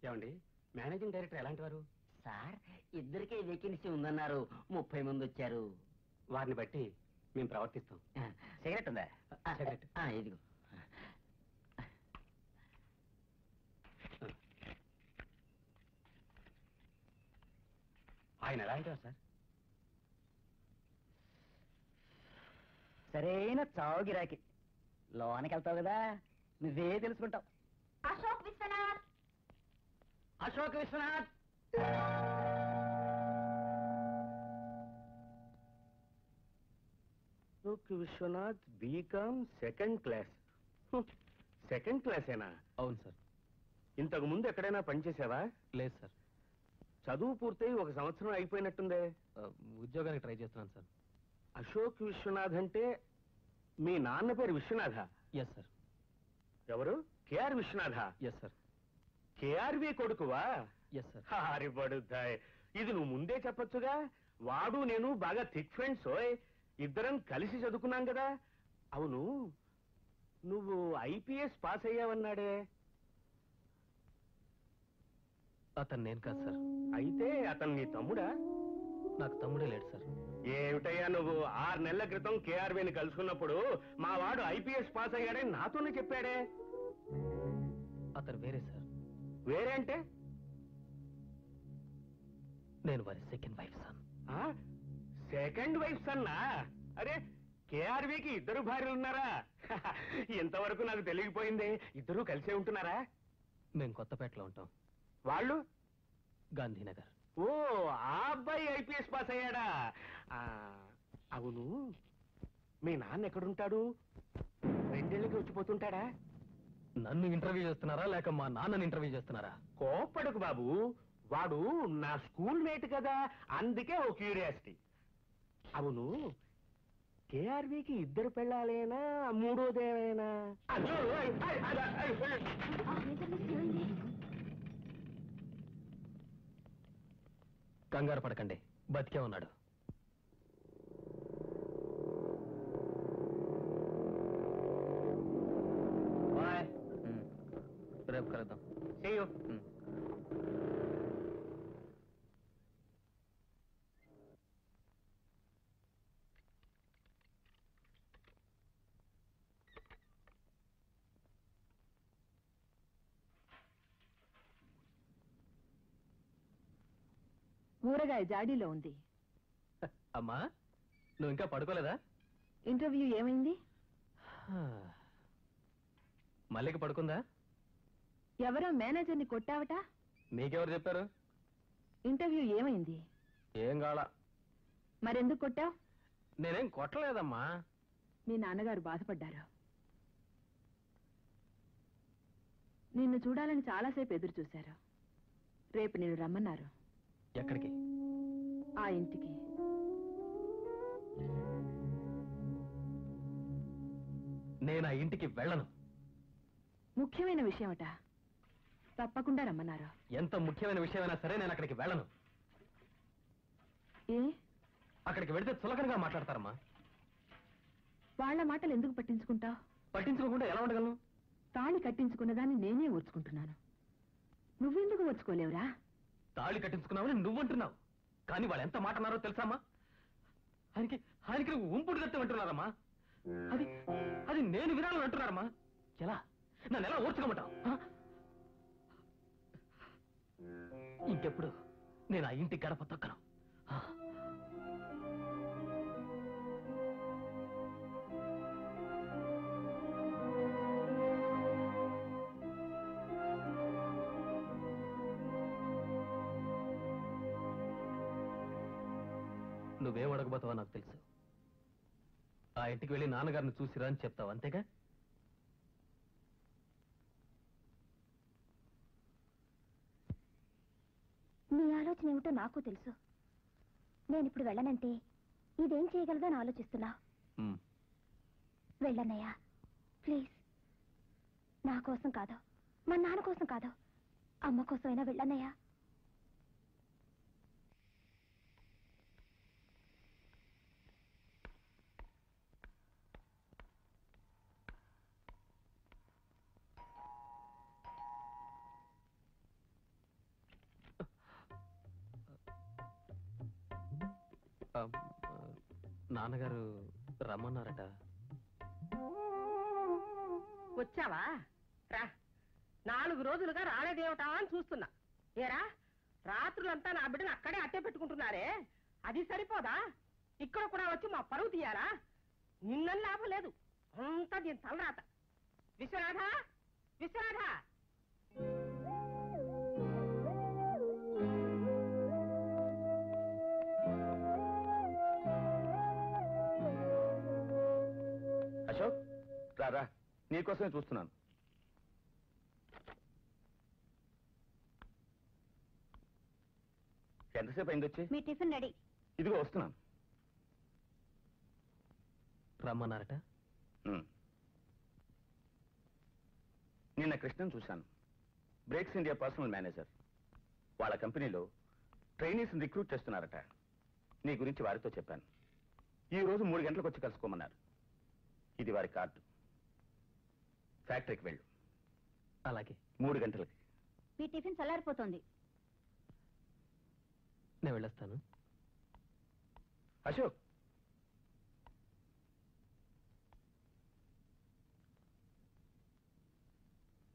ఏమండి, managing director ఎలాంటి వారు? సార్, ఇద్దరికే వేకెన్సీ ఉందన్నారు. 30 మంది వచ్చారు. వారిని బట్టి మేము ప్రవర్తిస్తాం. సిగరెట్ ఉందా? సిగరెట్ ఇదిగో. ఆయన ఎలాంటి వారు సార్? సరైన చావు గిరాకి. లోనికి వెళ్తావు కదా, నువ్వే తెలుసుకుంటావు. Ashok Vishwanath. Ashok Vishwanath. Ashok Vishwanath BCom second class. Second క్లాసేనా? అవును సార్. ఇంతకు ముందు ఎక్కడైనా పనిచేసావా? లేదు సార్. చదువు పూర్తయి 1 సంవత్సరం అయిపోయినట్టుందే. ఉద్యోగానికి ట్రై చేస్తున్నాను సార్. అశోక్ విశ్వనాథ్ అంటే మీ నాన్న పేరు విశ్వనాథ? Yes sir. ఎవరు? KR Vishwanatha? Yes sir. KRV కొడుకువా? Yes sir. హారి పడుద్దాయ్. ఇది నువ్వు ముందే చెప్పొచ్చుగా. వాడు నేను బాగా థిక్ ఫ్రెండ్స్. ఇద్దరం కలిసి చదువుకున్నాం కదా. అవును, నువ్వు ఐపీఎస్ పాస్ అయ్యావన్నాడే. అతను నేను కాదు సార్. అయితే అతను నీ తమ్ముడా? నాకు తమ్ముడే లేడు సార్. ఏమిటయ్యా నువ్వు? 6 నెలల క్రితం కేఆర్విని కలుసుకున్నప్పుడు మా వాడు ఐపీఎస్ పాస్ అయ్యాడని నాతోనే చెప్పాడే. అతను వేరే సార్. వేరే అంటే? నేను వారి second wife son. Second wife సన్నా? అరే, కేఆర్వికి 2 భార్యలు ఉన్నారా? ఇంతవరకు నాకు తెలియకపోయింది. ఇద్దరూ కలిసే ఉంటున్నారా? మేము కొత్తపేటలో ఉంటాం. వాళ్ళు? గాంధీనగర్. ఓ, ఆ అబ్బాయి ఐపీఎస్ పాస్ అయ్యాడా? అవును, మీ నాన్న ఎక్కడుంటాడు? 2 ఏళ్ళకి వచ్చిపోతుంటాడా? నన్ను ఇంటర్వ్యూ చేస్తున్నారా లేక మా నాన్నని ఇంటర్వ్యూ చేస్తున్నారా? కోప్పడుకు బాబు, వాడు నా స్కూల్ మేట్ కదా, అందుకే ఓ క్యూరియాసిటీ. అవును, కేఆర్వికి 2 పెళ్ళాలేనా, 3వదేమైనా? కంగారు పడకండి, బతికే ఉన్నాడు. రేపు కలుద్దాం. ఊరగాయ జాడీలో ఉంది. అమ్మా, నువ్వు ఇంకా పడుకోలేదా? ఇంటర్వ్యూ ఏమైంది? మల్లిక పడుకుందా? ఎవరో మేనేజర్ని కొట్టావట? నీకెవరు చెప్పారు? ఇంటర్వ్యూ ఏమైంది? ఏం కావాల. మరెందుకు కొట్టావు? నేనేం కొట్టలేదమ్మా. మీ నాన్నగారు బాధపడ్డారు. నిన్ను చూడాలని చాలాసేపు ఎదురు చూశారు. రేపు నిన్ను రమ్మన్నారు. ఎక్కడికి? ఆ ఇంటికి. నేను ఆ ఇంటికి వెళ్ళను. ముఖ్యమైన విషయమట, తప్పకుండా రమ్మన్నారు. ఎంత ముఖ్యమైన విషయమైనా సరే నేను అక్కడికి వెళ్ళను. ఏ? అక్కడికి వెళితే చులకనగా మాట్లాడతారమ్మా. వాళ్ళ మాటలు ఎందుకు పట్టించుకుంటావు? పట్టించుకోకుండా ఎలా ఉండగలను? తాళి కట్టించుకున్నదాన్ని నేనే ఓర్చుకుంటున్నాను. నువ్వెందుకు ఓర్చుకోలేవురా? తాళి కట్టించుకున్నావని నువ్వంటున్నావు, కానీ వాళ్ళు ఎంత మాట అన్నారో తెలుసామా? ఆయనకి ఉంపుడు గత్తం అంటున్నారమ్మా. అది అది నేను వినాలని అంటున్నారమ్మా. ఎలా? నన్ను ఎలా ఓర్చుకోమంటావు? ఇంకెప్పుడు నేను ఆ ఇంటి గడప తొక్కను. నువ్వేం అడగబోతావో నాకు తెలుసు. ఆ ఇంటికి వెళ్ళి నాన్నగారిని చూసిరా అని చెప్తావు, అంతేగా? నీ ఆలోచన ఏమిటో నాకు తెలుసు. నేను ఇప్పుడు వెళ్ళనంటే ఇదేం చేయగలదో అని ఆలోచిస్తున్నా. వెళ్ళన్నయ్యా, ప్లీజ్. నా కోసం కాదు, మా నాన్న కోసం కాదు, అమ్మ కోసమైనా వెళ్ళన్నయ్యా. నాన్నగారు రమ్మన్నారట. వచ్చావా? రా. 4 రోజులుగా రాలేదేవటా అని చూస్తున్నా. ఏరా, రాత్రులంతా నా బిడ్డను అక్కడే అట్టే పెట్టుకుంటున్నారే, అది సరిపోదా? ఇక్కడ కూడా వచ్చి మా పరువు తీయాలా? నిన్నని లాభం లేదు, అంతా దీని తలరాత. విశ్వనాథ, విశ్వనాథ! అశోక్, రారా, నీకోసమే చూస్తున్నాను. ఎంతసేపు అయింది వచ్చి? మీ టిఫిన్ రెడీ. ఇదిగో వస్తున్నాను. రమ్మన్నారట. నిన్న కృష్ణన్ చూశాను. Brakes India personnel manager. వాళ్ళ కంపెనీలో ట్రైనీస్ రిక్రూట్ చేస్తున్నారట. నీ గురించి వారితో చెప్పాను. ఈ రోజు 3 గంటలకు వచ్చి కలుసుకోమన్నారు. ఇది వారి కార్డు. ఫ్యాక్టరీకి వెళ్ళు. అలాగే. 3 గంటలకి. మీ టిఫిన్ చల్లారిపోతుంది. నేను వెళ్ళొస్తాను. అశోక్,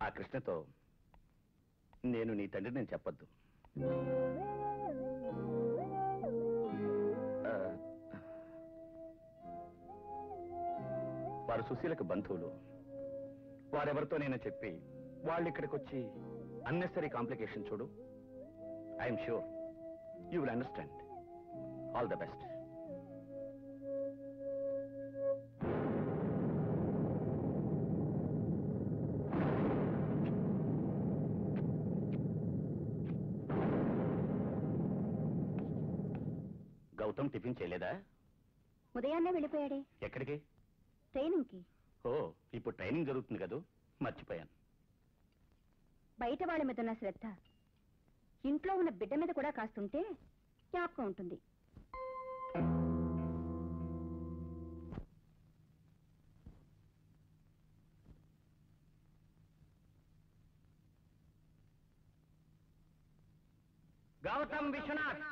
ఆ కృష్ణతో నేను నీ తండ్రి నేను చెప్పొద్దు. వారు సుశీలకు బంధువులు. వారెవరితో నేను చెప్పి వాళ్ళు ఇక్కడికి వచ్చి అన్నెసరీ కాంప్లికేషన్ చూడు. I'm sure you will understand. All the best. Gautam tiffin చేయలేదా? ఉదయాన్నే వెళ్ళిపోయాడే. ఎక్కడికి? ట్రైనింగ్కి. ఓ, ఇప్పుడు ట్రైనింగ్ జరుగుతుంది కదా, మర్చిపోయాను. బయట వాళ్ళ మీద ఉన్న శ్రద్ధ ఇంట్లో ఉన్న బిడ్డ మీద కూడా కాస్తుంటే జ్ఞాపకం ఉంటుంది. Gautam Vishwanath.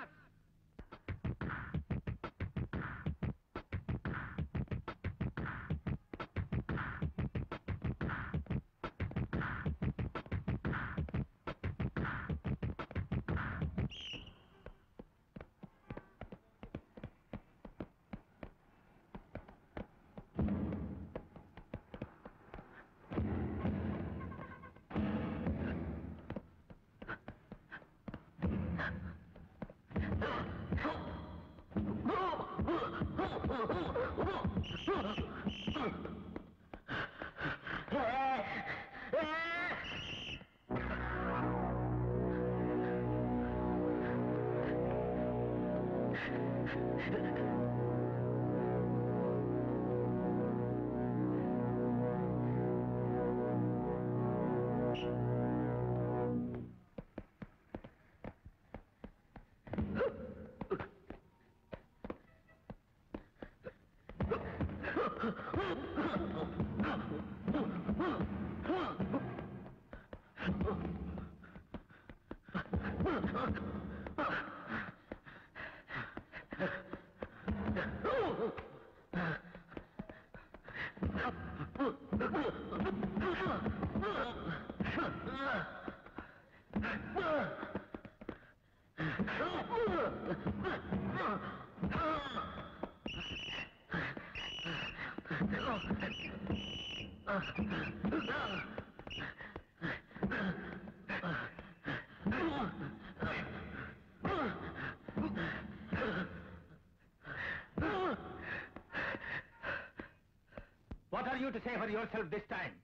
What are you to say for yourself this time?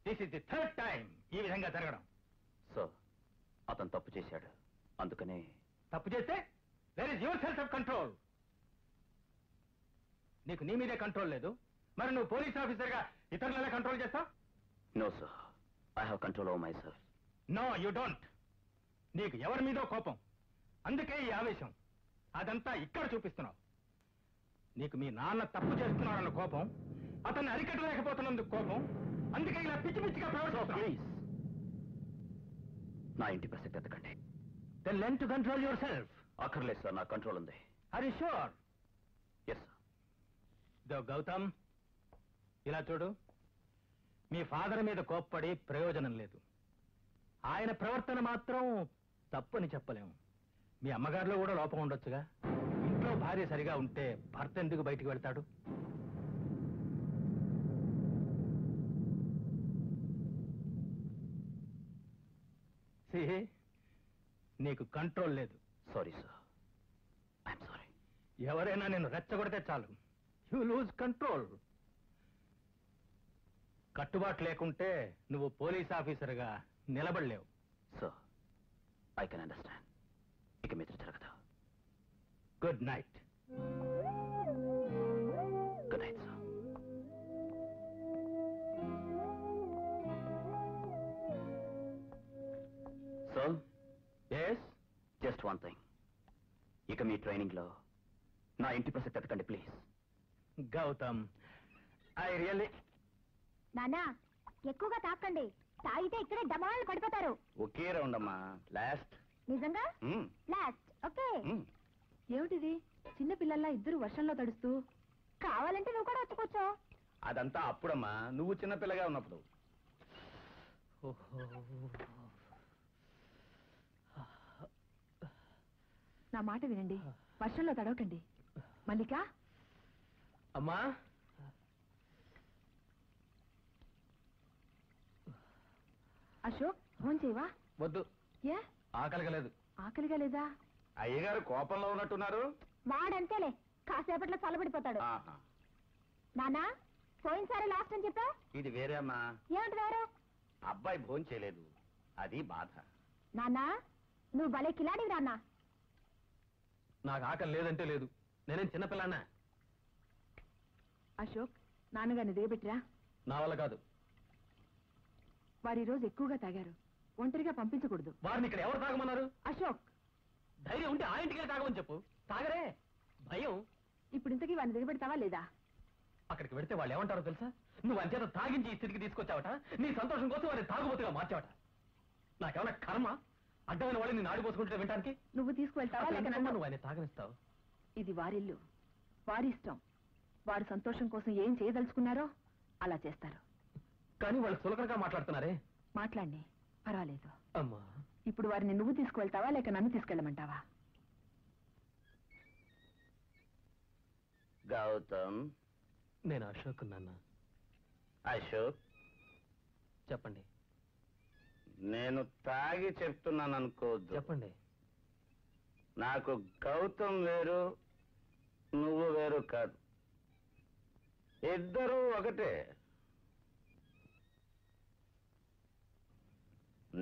This is the 3rd time ఈ విధంగా జరగడం. సో అతను తప్పు చేశాడు, అందుకనే. తప్పు చేస్తే there is your self of control. నీకు నీ మీదే కంట్రోల్ లేదు, మరి నువ్వు పోలీస్ ఆఫీసర్గా ఇతరులను ఎలా కంట్రోల్ చేస్తావు? No sir, I have control over my self. No you don't. నీకు ఎవరి మీదో కోపం, అందుకే ఈ ఆవేశం. అదంతా ఇక్కడ చూపిస్తున్నావు. నీకు మీ నాన్న తప్పు చేస్తున్నాడన్న కోపం, అతన్ని అరికట్టలేకపోతున్నందుకు కోపం, అందుకే ఇలా పిచ్చి పిచ్చిగా ప్రవర్తిస్తున్నావు. నా ఇంటి ప్రసక్తి ఎత్తకండి. Then learn to control yourself. అక్కర్లేదు సార్, నా కంట్రోల్ ఉంది. Hari sure. Yes sir. Gautam, ఇలా చూడు, మీ ఫాదర్ మీద కోప్పడి ప్రయోజనం లేదు. ఆయన ప్రవర్తన మాత్రం తప్పని చెప్పలేము. మీ అమ్మగారిలో కూడా లోపం ఉండొచ్చుగా. ఇంట్లో భార్య సరిగా ఉంటే భర్త ఎందుకు బయటికి వెళ్తాడు? నీకు కంట్రోల్ లేదు. Sorry sir, I'm sorry. ఎవరైనా నేను రెచ్చగొడితే చాలు, యు లూజ్ కంట్రోల్. కట్టుబాటు లేకుంటే నువ్వు పోలీస్ ఆఫీసర్గా నిలబడలేవు. Sir, I can understand. ఇక మీద జరగదు. Good night. Good night sir. Sir, yes, just one thing. ఇక మీ ట్రైనింగ్ లో నా ఇంటి ప్రసక్తి ఎత్తకండి ప్లీజ్. Gautam, I really. నానా ఎక్కువగా తాకండి, తాగితే ఇక్కడే డమాళ్ళు పడిపోతారు. ఒకే రౌండ్ అమ్మా, లాస్ట్. నిజంగా లాస్ట్. ఓకే. ఏమిటిది? చిన్న పిల్లల్లా ఇద్దరు వర్షంలో తడుస్తూ. కావాలంటే నువ్వు కూడా వచ్చి కూర్చో. అదంతా అప్పుడమ్మా, నువ్వు చిన్నపిల్లగా ఉన్నప్పుడు. నా మాట వినండి, వర్షంలో తడవకండి. మల్లిక, అమ్మా, అశోక్, ఫోన్ చేయవా? వద్దు, ఏ ఆకలిగా లేదు. ఆకలిగా లేదా? అయ్యగారు కోపంలో ఉన్నట్టున్నారు. వాడంతేలే, కాసేపట్లో చల్లబడిపోతాడు. నానా పోయినసారి లాస్ట్ అని చెప్పా. ఇది వేరే అమ్మా. ఏమిటి వేరు? అబ్బాయి భోజనం చేయలేదు, అది బాధ. నానా నువ్వు భలే కిలాడివి రాన్నా. నాకు ఆకలి లేదంటే లేదు. నేనేం చిన్నపిల్లనా? అశోక్, నాన్నగారిని దిగబెట్టిరా. నా వల్ల కాదు. వారు ఈ రోజు ఎక్కువగా తాగారు, ఒంటరిగా పంపించకూడదు. వారిని ఇక్కడ ఎవరు తాగమన్నారు? అశోక్, ధైర్యం ఉంటే ఆ ఇంటికి తాగమని చెప్పు. తాగరే, భయం. ఇప్పుడు ఇంతకీ వారిని దిగబెడతావా లేదా? అక్కడికి వెడితే వాళ్ళు ఏమంటారో తెలుసా? నువ్వు అంచేత తాగించి ఈ స్థితికి తీసుకొచ్చావట, నీ సంతోషం కోసం వారిని తాగుబోతుగా మార్చావట. నాకేమన్నా కర్మ? అడ్డమైన వాళ్ళని నేను ఆడిపోసుకుంటే వినటానికి? నువ్వు తీసుకువెళ్తావా అసలు లేక ఎందుకమ్మా నన్ను? నువ్వు ఆయన తాగనిస్తావు? ఇది వారిల్లు, వారి ఇష్టం. వారి సంతోషం కోసం ఏం చేయదలుచుకున్నారో అలా చేస్తారు. కానీ వాళ్ళు సులకనగా మాట్లాడుతున్నారే. మాట్లాడి, పర్వాలేదు. అమ్మా, ఇప్పుడు వారిని నువ్వు తీసుకువెళ్తావా లేక నన్ను తీసుకెళ్ళమంటావా? గౌతమ్. నేను అశోక్ నాన్న. అశోక్, చెప్పండి. నేను తాగి చెప్తున్నాను అనుకోవద్దు. చెప్పండి. నాకు గౌతమ్ వేరు, నువ్వు వేరు కాదు. ఇద్దరూ ఒకటే.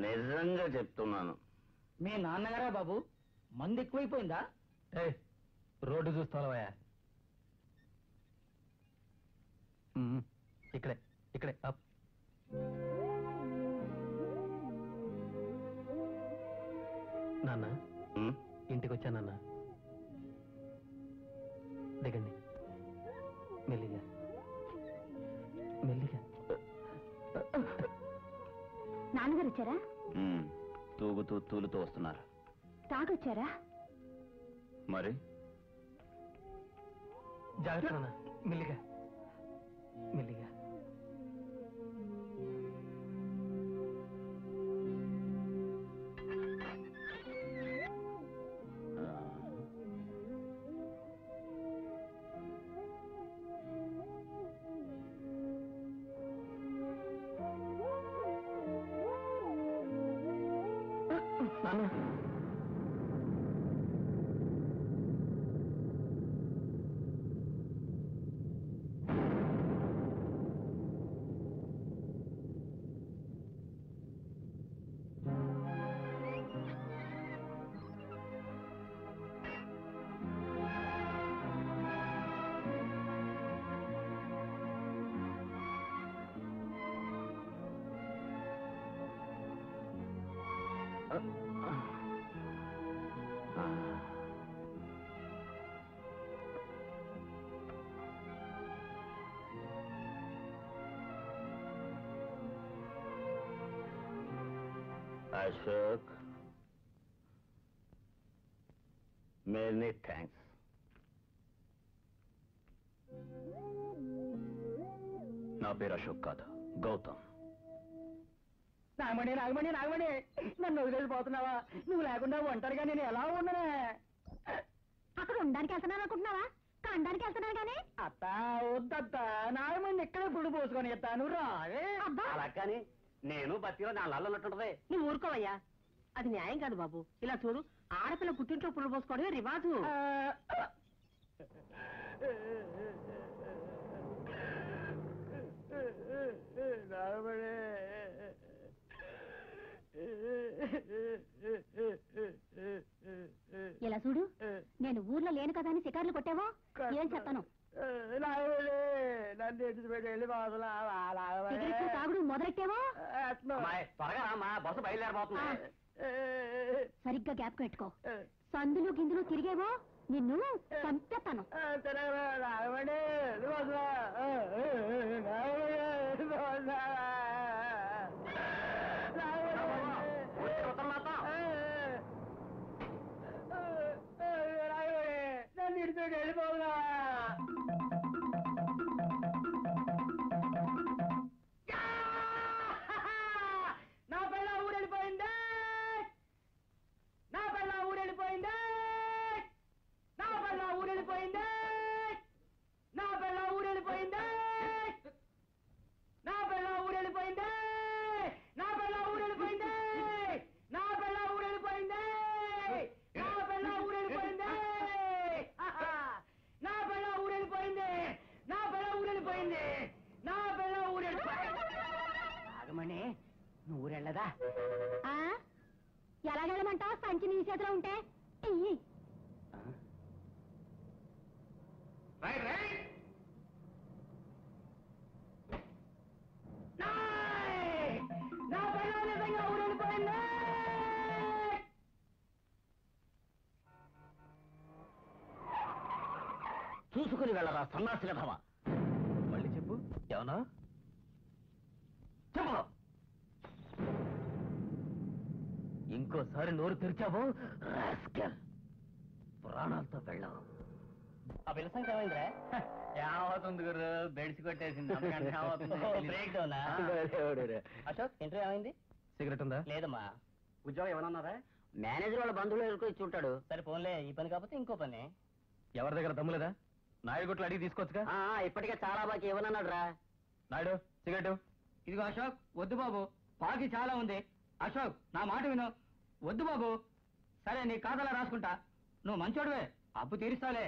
నిజంగా చెప్తున్నాను. మీ నాన్నగారా బాబు? మంది ఎక్కువైపోయిందా? ఏ, రోడ్డు చూస్తావా? ఇక్కడే ఇక్కడే అప్. నాన్న, ఉమ్, ఇంటికి వచ్చా నాన్న. దిగండి మెల్లిగా మెల్లిగా. నాన్నగారు వచ్చారా? ఉమ్, తూగుతూ తూలుతూ వస్తున్నారు. తాగొచ్చారా? మరి జాగ్రత్త నాన్న, మెల్లిగా మెల్లిగా. నాన్న, అశోక్, మెనీ థ్యాంక్స్. నా పేరు అశోక్ కాదు, గౌతమ్. నాగమణి నాగమణి నాగమణి, నన్ను వదిలేసిపోతున్నావా? నువ్వు లేకుండా ఒంటరిగా నేను ఎలా ఉండనే? అక్కడ ఉండడానికి వెళ్తున్నాను అనుకుంటున్నావా? కండానికి వెళ్తున్నాను కానీ. అత్త వద్దత్త, నాగమణి ఇక్కడే గుడి పోసుకొని ఎత్తా, నువ్వు రావే. అబ్బా, అలా కానీ నేను బతిలో నా లల్లన్నట్టుంటది. నువ్వు ఊరుకోవయ్యా, అది న్యాయం కాదు బాబు. ఇలా చూడు, ఆడపిల్ల పుట్టింట్లో పుల్ల పోసుకోవడమే రివాజు. ఇలా చూడు, నేను ఊర్లో లేను కదా అని శికార్లు కొట్టావో ఏం చెప్తాను. సిగరెట్లు తాగుడు మొదలెట్టావో త్వరగా రామ్మా, బస్సు బయలుదేరబోతుంది. సరిగ్గా గ్యాప్ పెట్టుకో. సందులు గిందులు తిరిగేవో నిన్ను చంపేస్తాను. నన్ను ఇడితో వెళ్ళిపోగా. నా పిల్ల ఊరెళ్ళిపోయింది, నా పిల్ల ఊరెళ్ళిపోయింది, నా పిల్ల ఊరెళ్ళిపోయింది, నా పిల్ల ఊరెళ్ళిపోయింది, నా పిల్ల ఊరెళ్ళిపోయింది, నా పిల్ల ఊరెళ్ళిపోయింది, నా పిల్ల ఊరెళ్ళిపోయింది, నా పిల్ల ఊరెళ్ళిపోయింది, నా పిల్ల ఊరెళ్ళిపోయింది, నా పిల్ల ఊరెళ్ళిపోయింది, నా పిల్ల ఊరెళ్ళిపోయింది. ఆగమని, నువ్వు ఊరెళ్ళదా? ఎలాగెళ్ళమంటావు? సంచి నీ చేతిలో ఉంటే ఇయ్యి. నా పిల్ల నిజంగా ఊరెళ్ళిపోయింది. చూసుకుని వెళ్ళరా సన్నాసి కథవా. మళ్ళీ చెప్పు, ఏమన్నా చెప్పు. ఇంకోసారి నోరు తెరిచావో రాస్కెల్, ప్రాణాలతో వెళ్ళావు. ఆ పిల్ల సంగతి ఏమైందిరా? ఏమవుతుంది గురు, బెడిసి కొట్టేసింది. Break down. అశోక్, ఇంటర్వ్యూ ఏమైంది? సిగరెట్ ఉందా? లేదమ్మా. ఉద్యోగం ఏమన్నారా? మేనేజర్ వాళ్ళ బంధువులు ఎదుర్కొని ఇచ్చి ఉంటాడు. సరే ఫోన్లే, ఈ పని కాకపోతే ఇంకో పని. ఎవరి దగ్గర దమ్ము లేదా? నాయుడు గుట్లు అడిగి తీసుకోవచ్చుగా. ఇప్పటికే చాలా బాకీ ఇవ్వనన్నాడు రా. నాయుడు సిగరెట్. ఇదిగో అశోక్, వద్దు బాబు, బాకీ చాలా ఉంది. అశోక్, నా మాట విను, వద్దు బాబు. సరే, నీ ఖాతాలో రాసుకుంటా, నువ్వు మంచోడువే, అప్పు తీరుస్తాలే.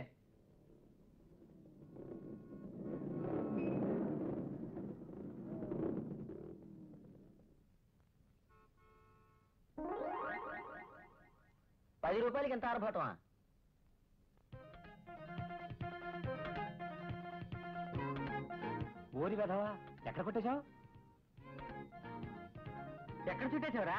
₹10 ఎంత ఆరభటమా? ఓరి వెధవా, ఎక్కడ కొట్టేశావు? ఎక్కడ చుట్టేశావురా?